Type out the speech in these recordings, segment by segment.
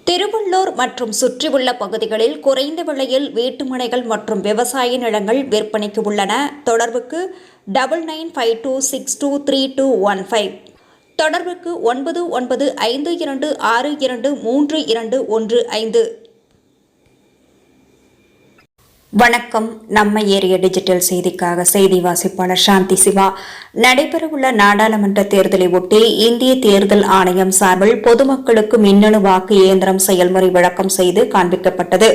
திருவள்ளூர் மற்றும் சுற்றியுள்ள பகுதிகளில் குறைந்த விலையில் வீட்டுமனைகள் மற்றும் விவசாய நிலங்கள் விற்பனைக்கு உள்ளன. தொடர்புக்கு 9952623215. தொடர்புக்கு 9952623215. வணக்கம். நம்ம ஏரியா டிஜிட்டல் செய்திக்காக செய்தி வாசிப்பாளர் சாந்தி சிவா. நடைபெறவுள்ள நாடாளுமன்ற தேர்தலை ஒட்டி இந்திய தேர்தல் ஆணையம் சார்பில் பொதுமக்களுக்கு மின்னணு வாக்கு இயந்திரம் செயல்முறை விளக்கம் செய்து காண்பிக்கப்பட்டது.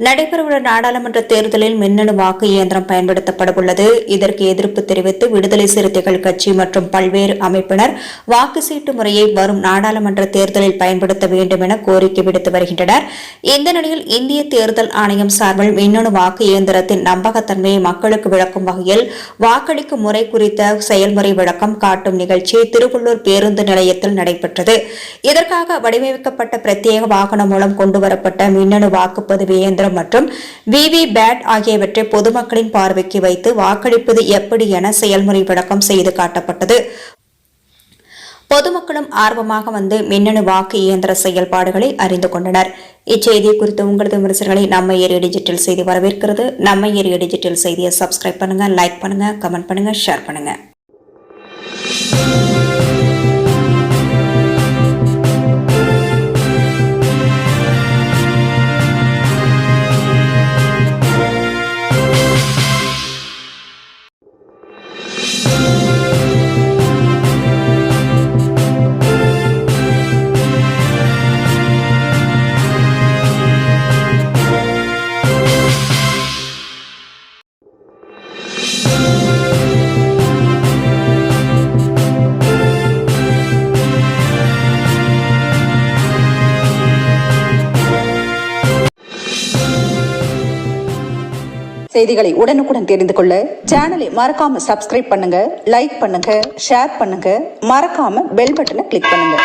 நடைபெறவுள்ள நாடாளுமன்ற தேர்தலில் மின்னணு வாக்கு இயந்திரம் பயன்படுத்தப்பட உள்ளது. இதற்கு எதிர்ப்பு தெரிவித்து விடுதலை சிறுத்தைகள் கட்சி மற்றும் பல்வேறு அமைப்பினர் வாக்கு சீட்டு முறையை வரும் நாடாளுமன்ற தேர்தலில் பயன்படுத்த வேண்டும் என கோரிக்கை விடுத்து வருகின்றனர். இந்த நிலையில் இந்திய தேர்தல் ஆணையம் சார்பில் மின்னணு வாக்கு இயந்திரத்தின் நம்பகத்தன்மையை மக்களுக்கு விளக்கும் வகையில் வாக்களிக்கும் முறை குறித்த செயல்முறை விளக்கம் காட்டும் நிகழ்ச்சி திருவள்ளூர் பேருந்து நிலையத்தில் நடைபெற்றது. இதற்காக வடிவமைக்கப்பட்ட பிரத்யேக வாகனம் மூலம் கொண்டுவரப்பட்ட மின்னணு வாக்குப்பதிவு இயந்திரம் மற்றும் விவி பேட் ஆகியவற்றை பொதுமக்களின் பார்வைக்கு வைத்து வாக்களிப்பது எப்படி என செயல்முறை விளக்கம் செய்து காட்டப்பட்டது. பொதுமக்களும் ஆர்வமாக வந்து மின்னணு வாக்கு இயந்திர செயல்பாடுகளை அறிந்து கொண்டனர். இச்செய்தி குறித்து உங்களது விமர்சனங்களை நம்ம ஏரியா டிஜிட்டல் செய்தி வரவேற்கிறது. நம்ம ஏரியா டிஜிட்டல் செய்தியை சப்ஸ்கிரைப் பண்ணுங்க, லைக் பண்ணுங்க, கமெண்ட் பண்ணுங்க, ஷேர் பண்ணுங்க. செய்திகளை உடனுக்குடன் தெரிந்து கொள்ள சேனலை மறக்காம சப்ஸ்கிரைப் பண்ணுங்க, லைக் பண்ணுங்க, ஷேர் பண்ணுங்க, மறக்காம பெல் பட்டனை கிளிக் பண்ணுங்க.